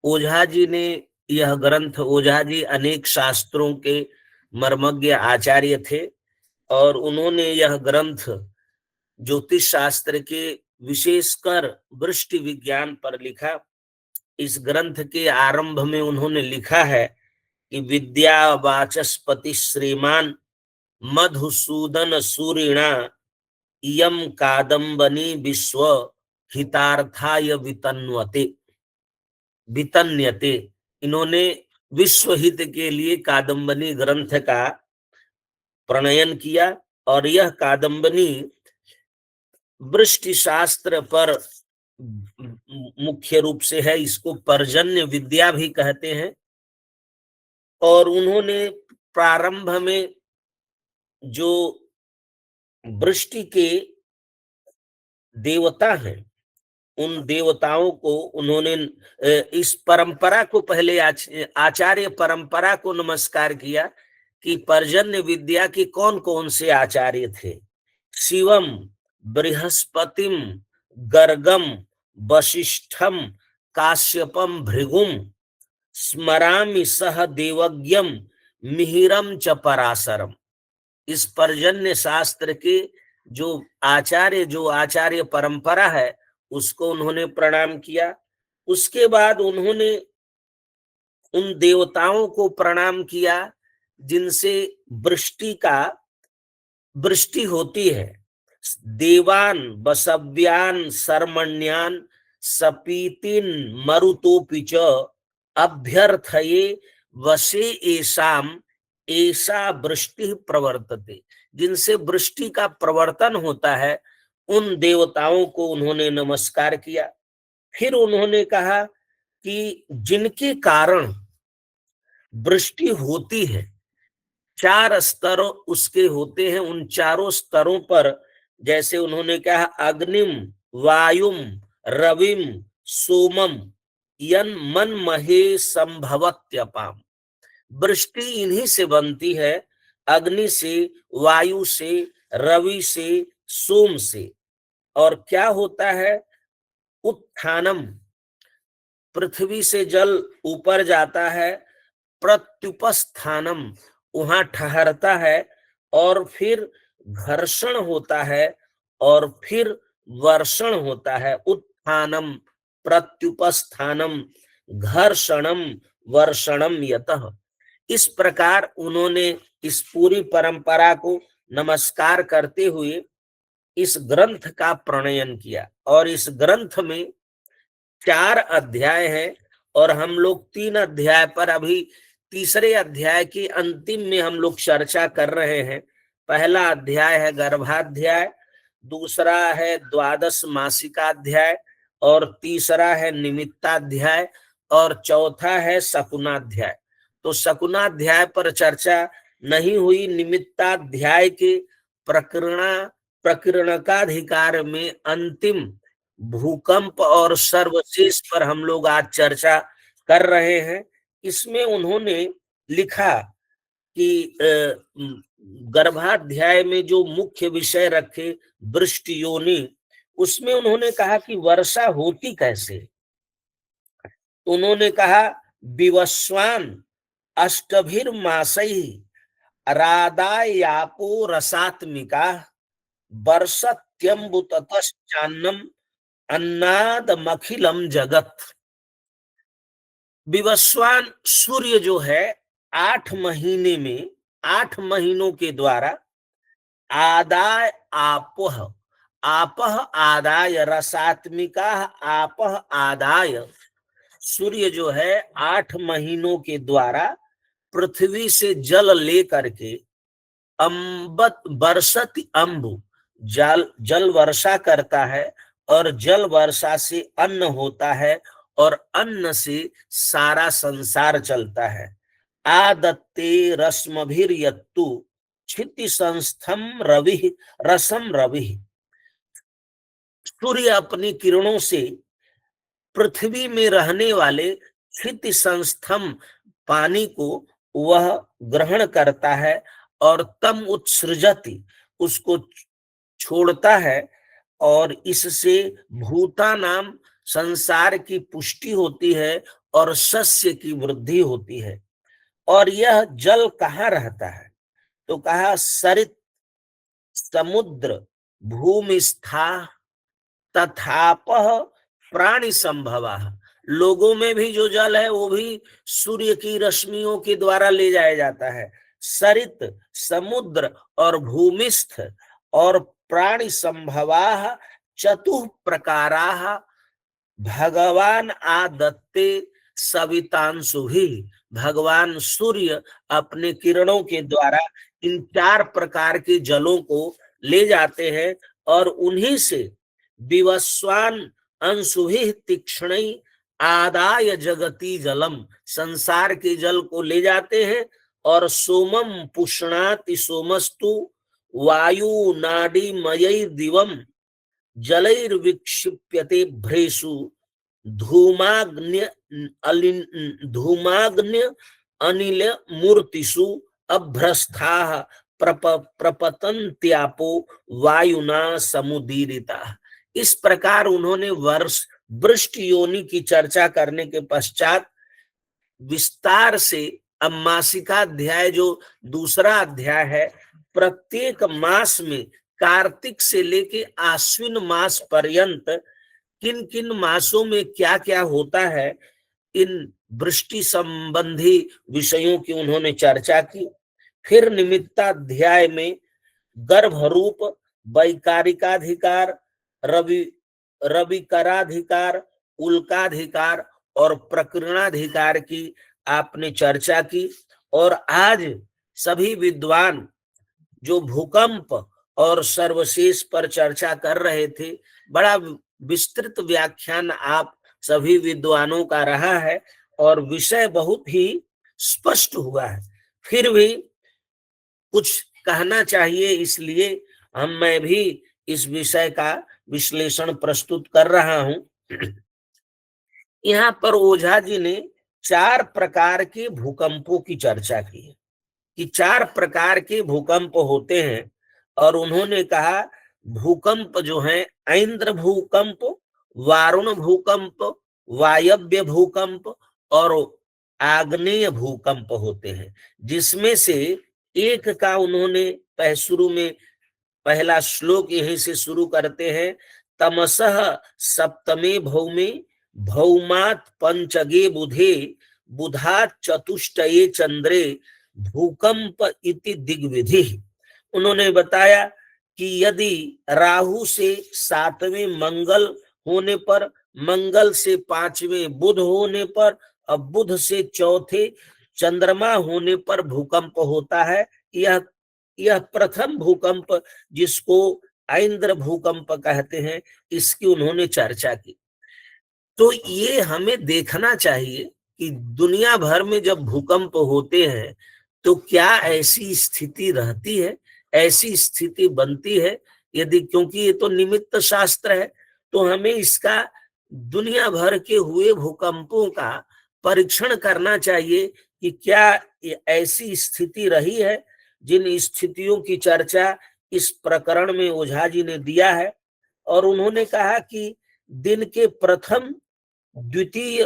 ओझा जी ने यह ग्रंथ, ओझा जी अनेक शास्त्रों के मर्मज्ञ आचार्य थे और उन्होंने यह ग्रंथ ज्योतिष शास्त्र के विशेषकर वृष्टि विज्ञान पर लिखा। इस ग्रंथ के आरंभ में उन्होंने लिखा है कि विद्या वाचस्पति श्रीमान मधुसूदन सूरिणा इयम कादम्बनी विश्व हितार्थाय वितन्वते वितन्यते। इन्होंने विश्व हित के लिए कादम्बनी ग्रंथ का प्रणयन किया और यह कादम्बनी वृष्टि शास्त्र पर मुख्य रूप से है। इसको पर्जन्य विद्या भी कहते हैं। और उन्होंने प्रारंभ में जो वृष्टि के देवता हैं उन देवताओं को उन्होंने इस परंपरा को पहले आचार्य परंपरा को नमस्कार किया कि पर्जन्य विद्या के कौन कौन से आचार्य थे। शिवम, बृहस्पतिम, गर्गम, वशिष्ठम, काश्यपम, भृगुम स्मरामि सह देवज्ञम मिहिरम च पराशरम। इस पर्जन्य शास्त्र के जो आचार्य परंपरा है उसको उन्होंने प्रणाम किया। उसके बाद उन्होंने उन देवताओं को प्रणाम किया जिनसे वृष्टि होती है। देवान बसव्यान सर्मण्यान सपीतिन मरुतोपिच अभ्यर्थये वशे एसाम ऐसा वृष्टि प्रवर्तते। जिनसे वृष्टि का प्रवर्तन होता है उन देवताओं को उन्होंने नमस्कार किया। फिर उन्होंने कहा कि जिनके कारण वृष्टि होती है, 4 स्तर उसके होते हैं। उन चारों स्तरों पर जैसे उन्होंने कहा अग्निम, वायुम, रविम, सोमम यन मन महे संभवत्यपाम। वृष्टि इन्हीं से बनती है, अग्नि से, वायु से, रवि से, सोम से। और क्या होता है? उत्थानम, पृथ्वी से जल ऊपर जाता है। प्रत्युपस्थानम, वहां ठहरता है। और फिर घर्षण होता है और फिर वर्षण होता है। उत्थानम, प्रत्युपस्थानम, घर्षणम, वर्षणम यतः। इस प्रकार उन्होंने इस पूरी परंपरा को नमस्कार करते हुए इस ग्रंथ का प्रणयन किया। और इस ग्रंथ में 4 अध्याय हैं और हम लोग 3 अध्याय पर अभी तीसरे अध्याय की अंतिम में हम लोग चर्चा कर रहे हैं। पहला अध्याय है गर्भाध्याय, दूसरा है द्वादश मासिकाध्याय और तीसरा है निमित्ताध्याय और चौथा है शकुनाध्याय। तो शकुनाध्याय पर चर्चा नहीं हुई। निमित्ताध्याय के प्रकरणकाधिकार में अंतिम भूकंप और सर्वशेष पर हम लोग आज चर्चा कर रहे हैं। इसमें उन्होंने लिखा कि गर्भाध्याय में जो मुख्य विषय रखे वृष्टि योनि, उसमें उन्होंने कहा कि वर्षा होती कैसे। उन्होंने कहा विवस्वान अष्टभिर्मासैः रादायापो रसात्मिका वर्षत्यम्बुततश्चान्नम अन्नादमखिलम जगत। विवस्वान सूर्य जो है 8 महीने में, 8 महीनों के द्वारा आदाय आपह, आपह आदाय रसात्मिका आपह आदाय, सूर्य जो है 8 महीनों के द्वारा पृथ्वी से जल ले करके अम्बत बरसत अम्बु, जल वर्षा करता है और जल वर्षा से अन्न होता है और अन्न से सारा संसार चलता है। आदत्ते रश्मभिर्यत्तु क्षिति संस्थम रवि रसम रवि। सूर्य अपनी किरणों से पृथ्वी में रहने वाले क्षिति संस्थम पानी को वह ग्रहण करता है और तम उत्सृजति, उसको छोड़ता है। और इससे भूता नाम संसार की पुष्टि होती है और शस्य की वृद्धि होती है। और यह जल कहाँ रहता है? तो कहा सरित समुद्र भूमिस्था तथापह प्राणी संभवा। लोगों में भी जो जल है वो भी सूर्य की रश्मियों के द्वारा ले जाया जाता है। सरित समुद्र और भूमिस्थ और प्राणी संभवा चतुः प्रकारा भगवान आदत्ते सवितांशु ही। भगवान सूर्य अपने किरणों के द्वारा इन 4 प्रकार के जलों को ले जाते हैं और उन्हीं से विवस्वान अंशुहि तीक्ष्ण आदाय जगती जलम, संसार के जल को ले जाते हैं और सोमम पुष्णाति सोमस्तु वायु नाडी मय दिवम जलैर्विक्षिप्यते भ्रेषु धूमाग्न्य धूमाग्न्य अनिल मूर्तिषु अभ्रस्थाः प्रपतन्त्यापो वायुना समुदीरिता। इस प्रकार उन्होंने वर्ष वृष्ट योनि की चर्चा करने के पश्चात विस्तार से अब मासिकाध्याय जो दूसरा अध्याय है, प्रत्येक मास में कार्तिक से लेके आश्विन मास पर्यंत किन किन मासों में क्या क्या होता है, इन वृष्टि संबंधी विषयों की उन्होंने चर्चा की। फिर निमित्ताध्याय में गर्भरूप वैकारिकाधिकार, रवि रविकराधिकार, उल्काधिकार और प्रकीर्णाधिकार की आपने चर्चा की। और आज सभी विद्वान जो भूकंप और सर्वशेष पर चर्चा कर रहे थे, बड़ा विस्तृत व्याख्यान आप सभी विद्वानों का रहा है और विषय बहुत ही स्पष्ट हुआ है। फिर भी कुछ कहना चाहिए, इसलिए मैं भी इस विषय का विश्लेषण प्रस्तुत कर रहा हूं। यहाँ पर ओझा जी ने 4 प्रकार के भूकंपों की चर्चा की है कि 4 प्रकार के भूकंप होते हैं। और उन्होंने कहा भूकंप जो है ऐन्द्र भूकंप, वारुण भूकंप, वायव्य भूकंप और आग्नेय भूकंप होते हैं, जिसमें से एक का उन्होंने शुरू में पहला श्लोक यहीं से शुरू करते हैं। तमसः सप्तमे भौमे भौमात् पंचगे बुधे बुधात् चतुष्टये चंद्रे भूकंप इति दिग्विधि। उन्होंने बताया कि यदि राहु से 7वें मंगल होने पर, मंगल से 5वें बुध होने पर, अब बुध से 4थे चंद्रमा होने पर भूकंप होता है। यह प्रथम भूकंप जिसको ऐन्द्र भूकंप कहते हैं, इसकी उन्होंने चर्चा की। तो ये हमें देखना चाहिए कि दुनिया भर में जब भूकंप होते हैं तो क्या ऐसी स्थिति रहती है, ऐसी स्थिति बनती है? यदि, क्योंकि ये तो निमित्त शास्त्र है, तो हमें इसका दुनिया भर के हुए भूकंपों का परीक्षण करना चाहिए कि क्या ऐसी स्थिति रही है। जिन स्थितियों की चर्चा इस प्रकरण में ओझा जी ने दिया है, और उन्होंने कहा कि दिन के प्रथम, द्वितीय,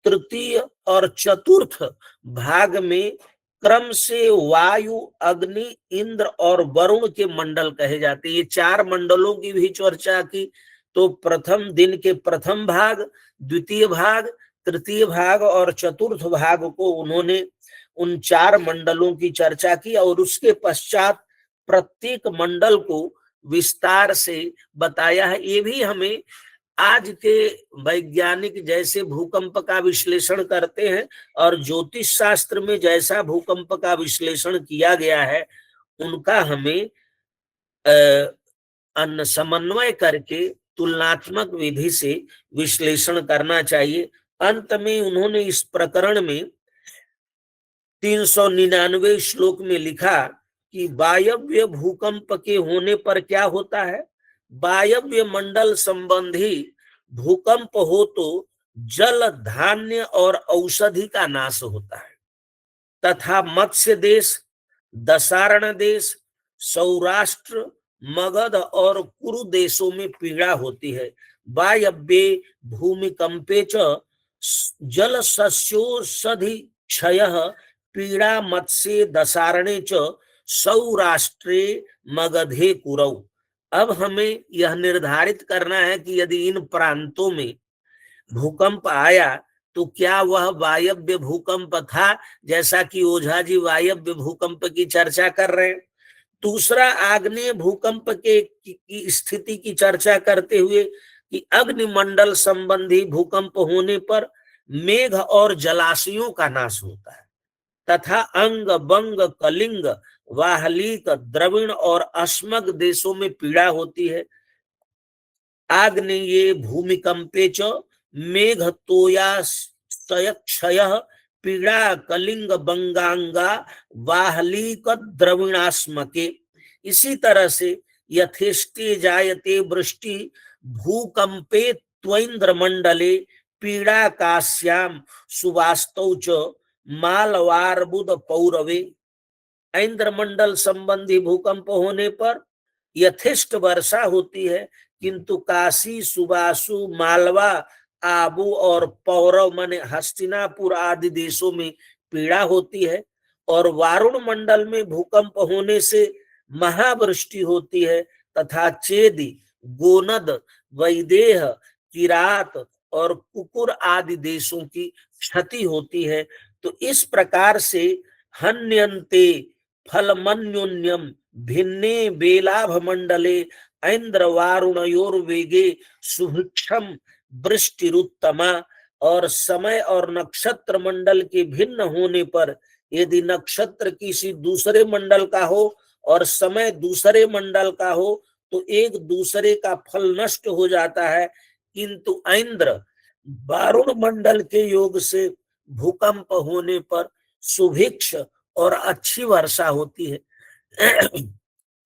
तृतीय और चतुर्थ भाग में क्रम से वायु, अग्नि, इंद्र और वरुण के मंडल कहे जाते हैं। ये 4 मंडलों की भी चर्चा की। तो प्रथम दिन के प्रथम भाग, द्वितीय भाग, तृतीय भाग और चतुर्थ भाग को उन्होंने उन 4 मंडलों की चर्चा की और उसके पश्चात प्रत्येक मंडल को विस्तार से बताया है। ये भी हमें आज के वैज्ञानिक जैसे भूकंप का विश्लेषण करते हैं और ज्योतिष शास्त्र में जैसा भूकंप का विश्लेषण किया गया है, उनका हमें समन्वय करके तुलनात्मक विधि से विश्लेषण करना चाहिए। अंत में उन्होंने इस प्रकरण में 399 श्लोक में लिखा कि वायव्य भूकंप के होने पर क्या होता है। वायव्य मंडल संबंधी भूकंप हो तो जल, धान्य और औषधि का नाश होता है तथा मत्स्य देश, दशारण देश, सौराष्ट्र, मगध और कुरु देशों में पीड़ा होती है। वायव्ये भूमिकंपे च जल सस्योषधि क्षय पीड़ा मत्स्य दसारणे च सौराष्ट्रे मगधे कुरौ। अब हमें यह निर्धारित करना है कि यदि इन प्रांतों में भूकंप आया तो क्या वह वायव्य भूकंप था, जैसा कि ओझा जी वायव्य भूकंप की चर्चा कर रहे हैं। दूसरा, आग्नेय भूकंप के की स्थिति की चर्चा करते हुए कि अग्निमंडल संबंधी भूकंप होने पर मेघ और जलाशयों का नाश होता है तथा अंग बंग कलिंग वाहलिक द्रविण और अस्मग देशों में पीड़ा होती है। आग्नेये भूमिकंपे च मेघ तोयाशय पीड़ा कलिंग बंगांगा वाहलिक द्रविणास्मके। इसी तरह से यथेष्टे जायते वृष्टि भूकंपे त्वैन्द्र मंडले पीड़ा काश्याम सुवास्तौ च मालवार्बुद पौरवे। इंद्रमंडल संबंधी भूकंप होने पर यथेष्ट वर्षा होती है, किंतु काशी सुबासु मालवा आबू और पौरव माने हस्तिनापुर आदि देशों में पीड़ा होती है। और वारुण मंडल में भूकंप होने से महावृष्टि होती है तथा चेदी गोनद वैदेह किरात और कुकुर आदि देशों की क्षति होती है। तो इस प्रकार से हन्यन्ते फलमन्योन्यम भिन्ने बेलाभ मंडले ऐन्द्र वारुणयोर्वेगे सुभिक्षम वृष्टिरुत्तमा। और समय और नक्षत्र मंडल के भिन्न होने पर यदि नक्षत्र किसी दूसरे मंडल का हो और समय दूसरे मंडल का हो तो एक दूसरे का फल नष्ट हो जाता है, किंतु ऐन्द्र वारुण मंडल के योग से भूकंप होने पर सुभिक्ष और अच्छी वर्षा होती है।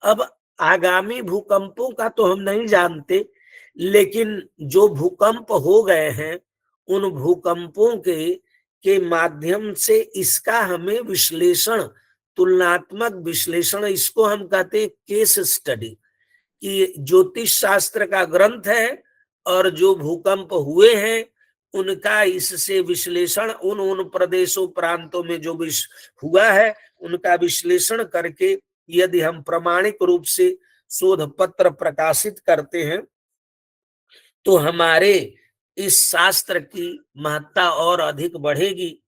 अब आगामी भूकंपों का तो हम नहीं जानते, लेकिन जो भूकंप हो गए हैं उन भूकंपों के माध्यम से इसका हमें विश्लेषण, तुलनात्मक विश्लेषण, इसको हम कहते हैं केस स्टडी, कि ज्योतिष शास्त्र का ग्रंथ है और जो भूकंप हुए हैं उनका इससे विश्लेषण, उन प्रदेशों प्रांतों में जो हुआ है उनका विश्लेषण करके यदि हम प्रामाणिक रूप से शोध पत्र प्रकाशित करते हैं तो हमारे इस शास्त्र की महत्ता और अधिक बढ़ेगी।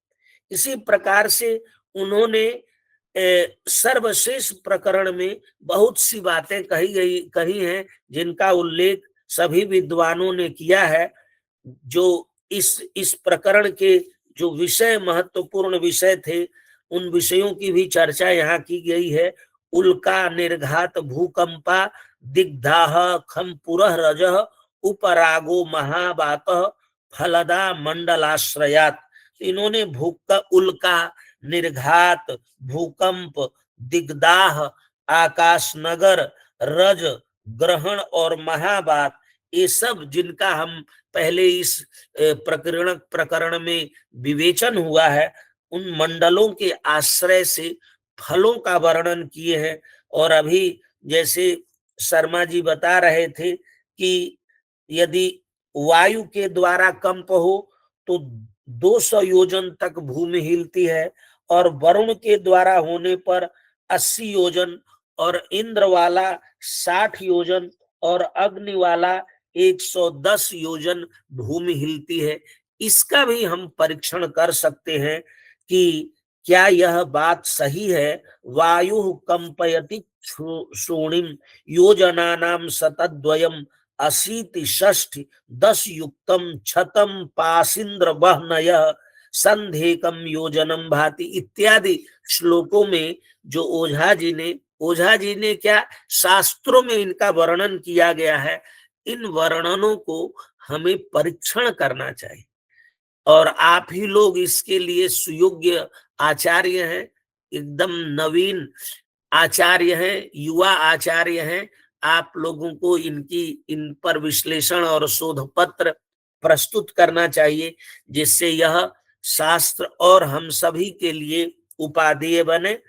इसी प्रकार से उन्होंने सर्वशेष प्रकरण में बहुत सी बातें कही हैं जिनका उल्लेख सभी विद्वानों ने किया है। जो इस प्रकरण के जो विषय, महत्वपूर्ण विषय थे, उन विषयों की भी चर्चा यहाँ की गई है। उल्का निर्घात भूकंपा दिग्धाह खमपुरः रजः उपरागो महाबातः फलदा मंडलाश्रयात। इन्होंने उल्का, निर्घात, भूकंप, दिग्दाह, आकाश नगर, रज ग्रहण और महाबात, ये सब जिनका हम पहले इस प्रकरण में विवेचन हुआ है, उन मंडलों के आश्रय से फलों का वर्णन किए हैं। और अभी जैसे शर्मा जी बता रहे थे कि यदि वायु के द्वारा कंप हो तो 200 योजन तक भूमि हिलती है, और वरुण के द्वारा होने पर 80 योजन, और इंद्र वाला 60 योजन, और अग्नि वाला 110 योजन भूमि हिलती है। इसका भी हम परीक्षण कर सकते हैं कि क्या यह बात सही है। वायु कंपयति शोणिम योजनानाम शतद्वयम अशीति षष्ठि 10 युक्तम छतम पासिंद्र वहनय संधेकम योजनम भाति इत्यादि श्लोकों में जो ओझा जी ने क्या शास्त्रों में इनका वर्णन किया गया है, इन वर्णनों को हमें परीक्षण करना चाहिए। और आप ही लोग इसके लिए सुयोग्य आचार्य हैं, एकदम नवीन आचार्य हैं, युवा आचार्य हैं। आप लोगों को इन पर विश्लेषण और शोध पत्र प्रस्तुत करना चाहिए, जिससे यह शास्त्र और हम सभी के लिए उपादेय बने।